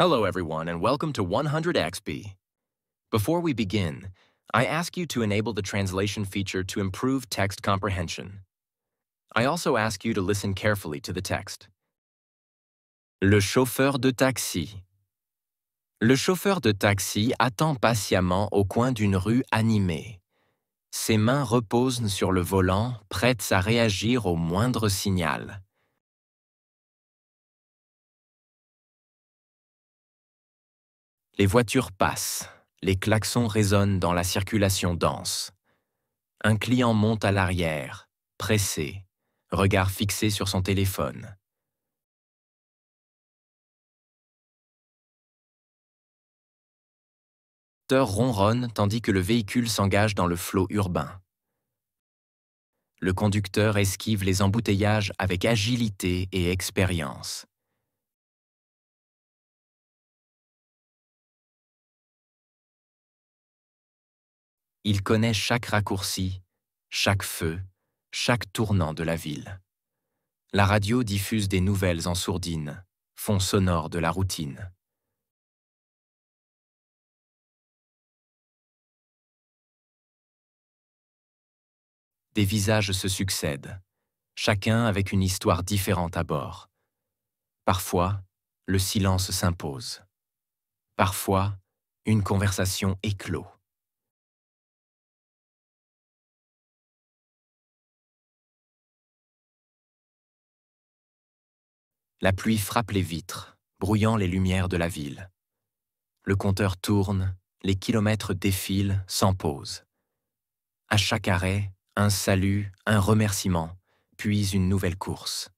Hello everyone and welcome to 100XP. Before we begin, I ask you to enable the translation feature to improve text comprehension. I also ask you to listen carefully to the text. Le chauffeur de taxi. Le chauffeur de taxi attend patiemment au coin d'une rue animée. Ses mains reposent sur le volant, prêtes à réagir au moindre signal. Les voitures passent, les klaxons résonnent dans la circulation dense. Un client monte à l'arrière, pressé, regard fixé sur son téléphone. Le moteur ronronne tandis que le véhicule s'engage dans le flot urbain. Le conducteur esquive les embouteillages avec agilité et expérience. Il connaît chaque raccourci, chaque feu, chaque tournant de la ville. La radio diffuse des nouvelles en sourdine, fond sonore de la routine. Des visages se succèdent, chacun avec une histoire différente à bord. Parfois, le silence s'impose. Parfois, une conversation éclot. La pluie frappe les vitres, brouillant les lumières de la ville. Le compteur tourne, les kilomètres défilent sans pause. À chaque arrêt, un salut, un remerciement, puis une nouvelle course.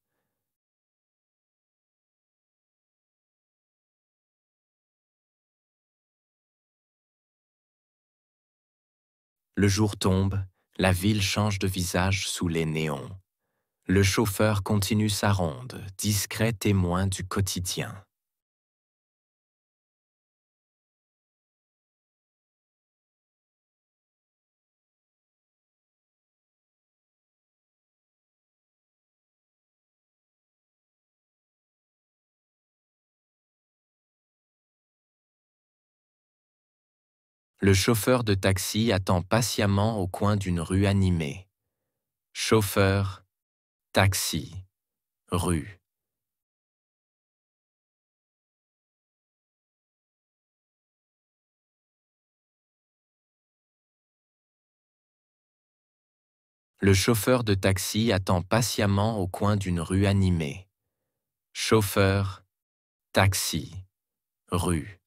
Le jour tombe, la ville change de visage sous les néons. Le chauffeur continue sa ronde, discret témoin du quotidien. Le chauffeur de taxi attend patiemment au coin d'une rue animée. Chauffeur, taxi, rue. Le chauffeur de taxi attend patiemment au coin d'une rue animée. Chauffeur, taxi, rue.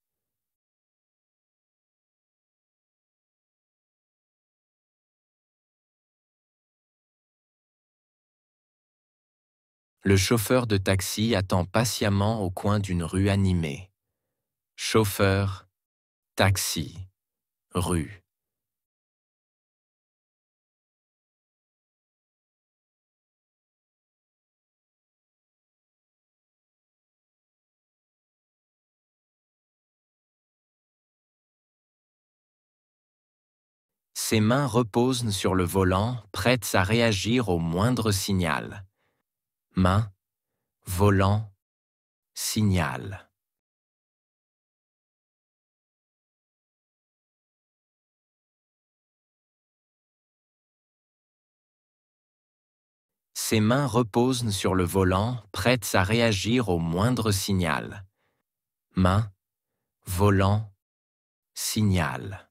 Le chauffeur de taxi attend patiemment au coin d'une rue animée. Chauffeur, taxi, rue. Ses mains reposent sur le volant, prêtes à réagir au moindre signal. Main, volant, signal. Ses mains reposent sur le volant, prêtes à réagir au moindre signal. Main, volant, signal.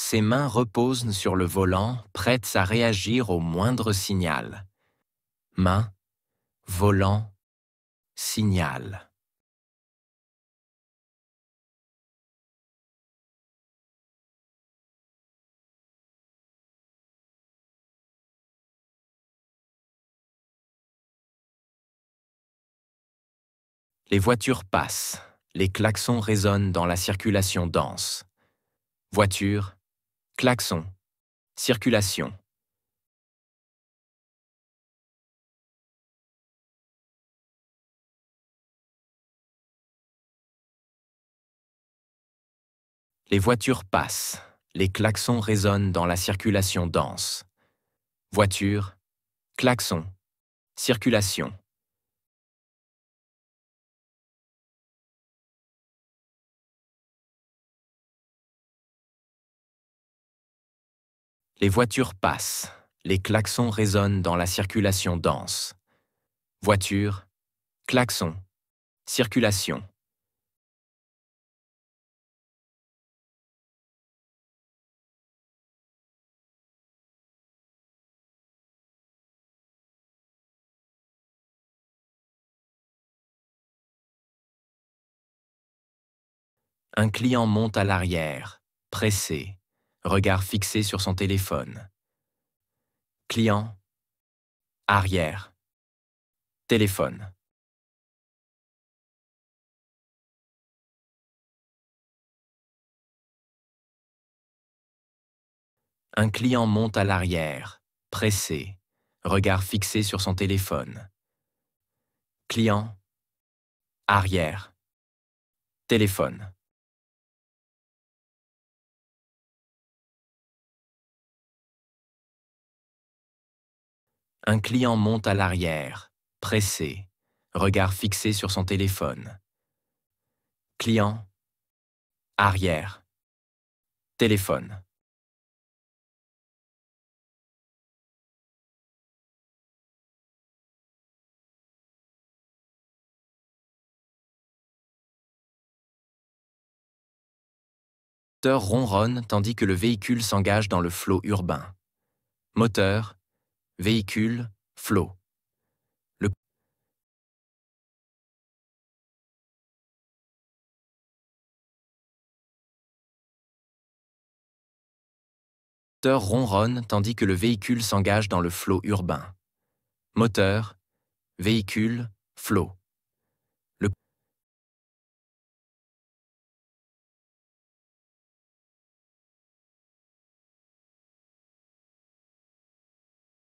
Ses mains reposent sur le volant, prêtes à réagir au moindre signal. Main, volant, signal. Les voitures passent, les klaxons résonnent dans la circulation dense. Voiture, klaxon, circulation. Les voitures passent, les klaxons résonnent dans la circulation dense. Voiture, klaxon, circulation. Les voitures passent, les klaxons résonnent dans la circulation dense. Voiture, klaxon, circulation. Les voitures passent, les klaxons résonnent dans la circulation dense. Voiture, klaxon, circulation. Les voitures passent, les klaxons résonnent dans la circulation dense. voiture, klaxon, circulation. Les voitures passent, les klaxons résonnent dans la circulation dense. Voiture, klaxon, circulation. Un client monte à l'arrière, pressé, regard fixé sur son téléphone. Client, arrière, téléphone. Un client monte à l'arrière, pressé, regard fixé sur son téléphone. Client, arrière, téléphone. Un client monte à l'arrière, pressé, regard fixé sur son téléphone. Client, arrière, téléphone. Moteur ronronne tandis que le véhicule s'engage dans le flot urbain. Moteur, véhicule, flot. Le moteur ronronne tandis que le véhicule s'engage dans le flot urbain. Moteur, véhicule, flot. Le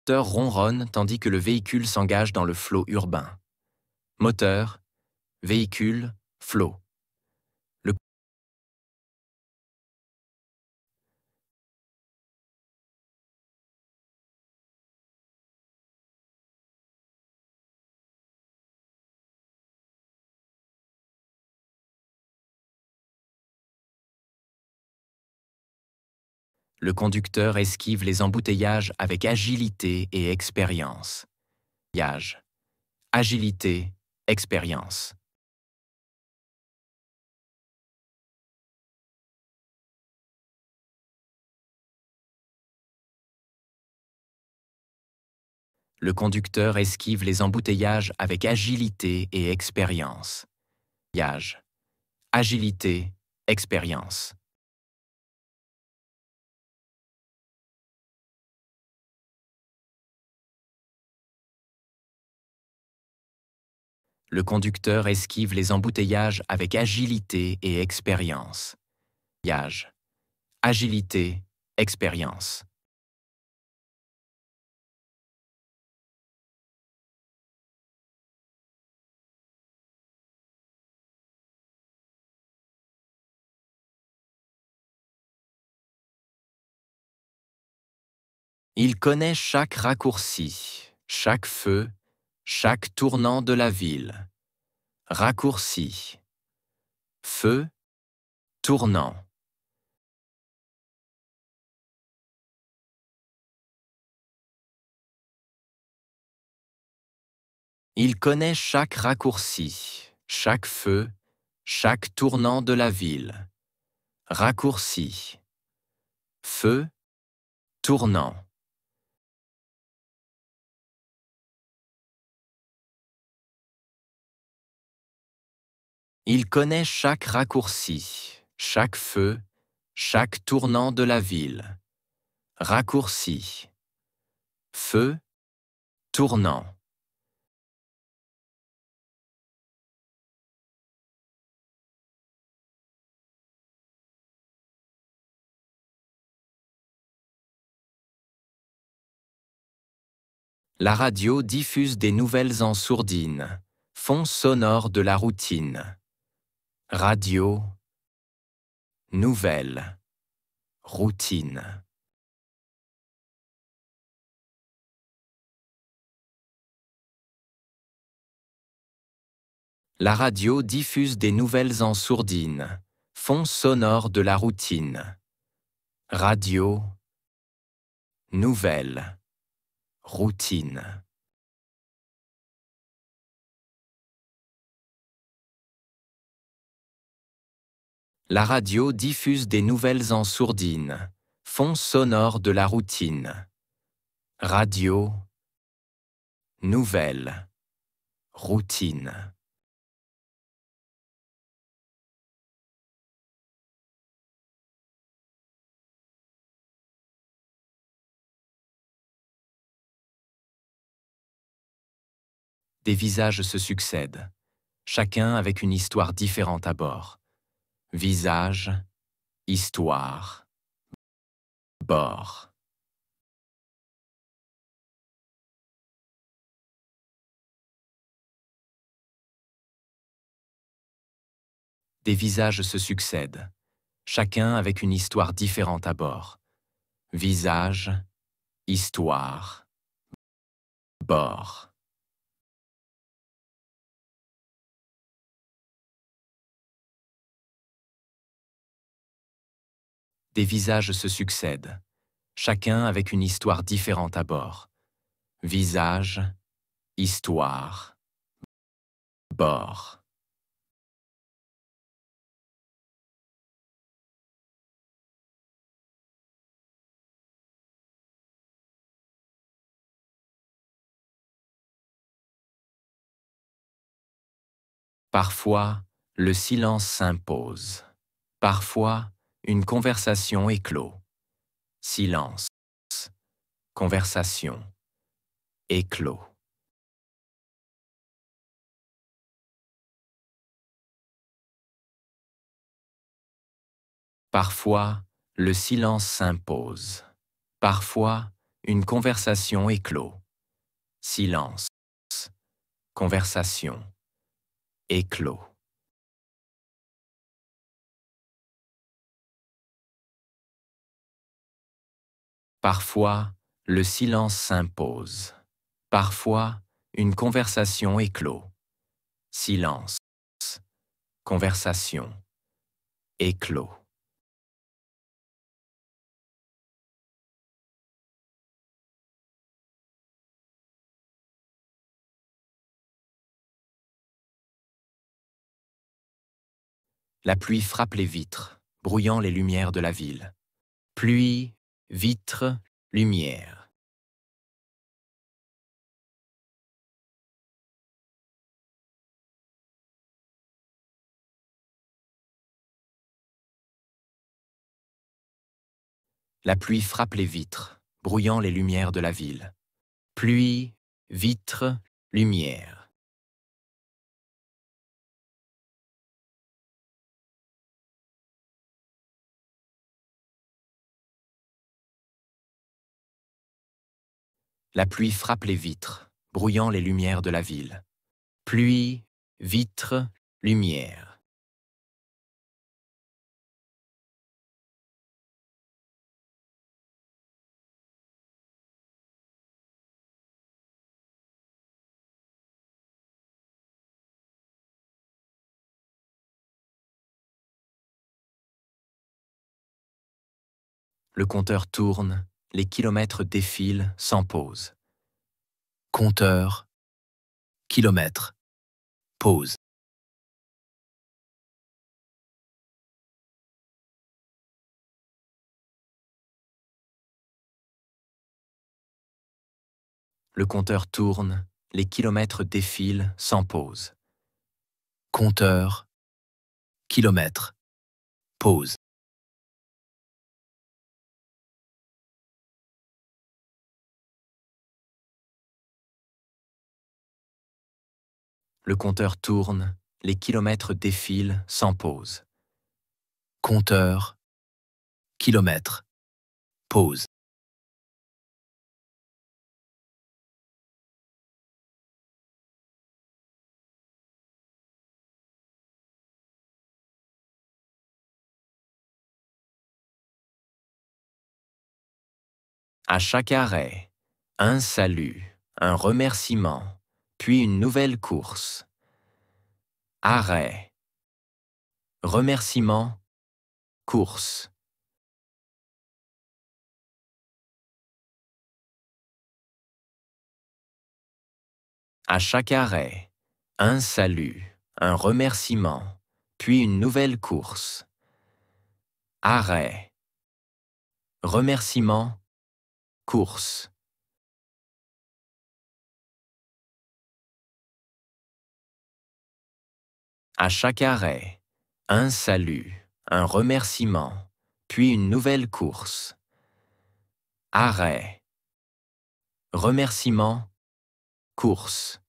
moteur ronronne tandis que le véhicule s'engage dans le flot urbain. Moteur, véhicule, flot. Le conducteur esquive les embouteillages avec agilité et expérience. Agilité, expérience. Le conducteur esquive les embouteillages avec agilité et expérience. Agilité, expérience. Le conducteur esquive les embouteillages avec agilité et expérience. Agilité, expérience. Il connaît chaque raccourci, chaque feu, chaque tournant de la ville. Raccourci. Feu, tournant. Il connaît chaque raccourci, chaque feu, chaque tournant de la ville. Raccourci. Feu, tournant. Il connaît chaque raccourci, chaque feu, chaque tournant de la ville. Raccourci. Feu, tournant. La radio diffuse des nouvelles en sourdine, fond sonore de la routine. Radio, nouvelle, routine. La radio diffuse des nouvelles en sourdine, fond sonore de la routine. Radio, nouvelles, routine. La radio diffuse des nouvelles en sourdine, fond sonore de la routine. Radio, nouvelles, routine. Des visages se succèdent, chacun avec une histoire différente à bord. Visage, histoire, bord. Des visages se succèdent, chacun avec une histoire différente à bord. Visage, histoire, bord. Des visages se succèdent, chacun avec une histoire différente à bord. Visage, histoire, bord. Parfois, le silence s'impose. Parfois, une conversation éclot. Silence. Conversation. Éclos. Parfois, le silence s'impose. Parfois, une conversation éclot. Silence. Conversation. Éclos. Parfois, le silence s'impose. Parfois, une conversation éclot. Silence. Conversation. Éclos. La pluie frappe les vitres, brouillant les lumières de la ville. Pluie, vitres, lumière. La pluie frappe les vitres, brouillant les lumières de la ville. Pluie, vitres, lumière. La pluie frappe les vitres, brouillant les lumières de la ville. Pluie, vitres, lumière. Le compteur tourne, les kilomètres défilent sans pause. Compteur, kilomètres, pause. Le compteur tourne, les kilomètres défilent sans pause. Compteur, kilomètres, pause. Le compteur tourne, les kilomètres défilent sans pause. Compteur, kilomètres, pause. À chaque arrêt, un salut, un remerciement, puis une nouvelle course. arrêt, remerciement, course. À chaque arrêt, un salut, un remerciement, puis une nouvelle course. Arrêt, remerciement, course. À chaque arrêt, un salut, un remerciement, puis une nouvelle course. Arrêt, remerciement, course.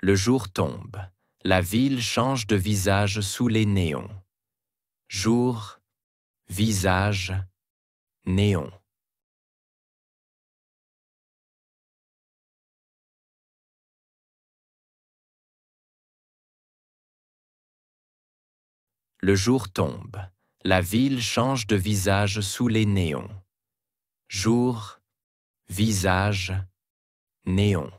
Le jour tombe. La ville change de visage sous les néons. Jour, visage, néon. Le jour tombe. La ville change de visage sous les néons. Jour, visage, néon.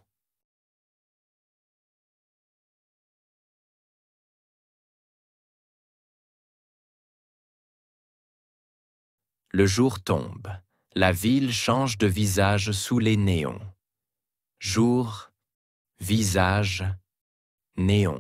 Le jour tombe. La ville change de visage sous les néons. Jour, visage, néon.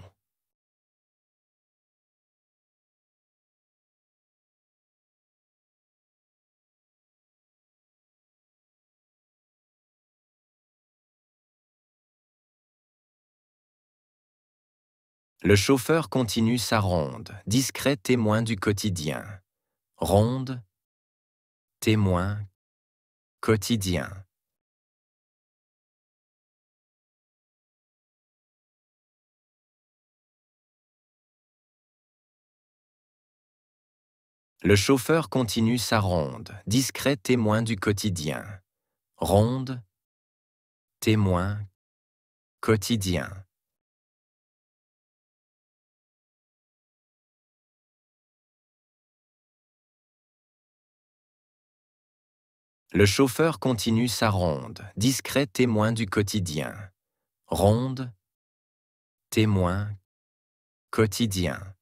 Le chauffeur continue sa ronde, discret témoin du quotidien. Ronde, témoin, quotidien. Le chauffeur continue sa ronde, discret témoin du quotidien. Ronde, témoin, quotidien. Le chauffeur continue sa ronde, discret témoin du quotidien. Ronde, témoin, quotidien.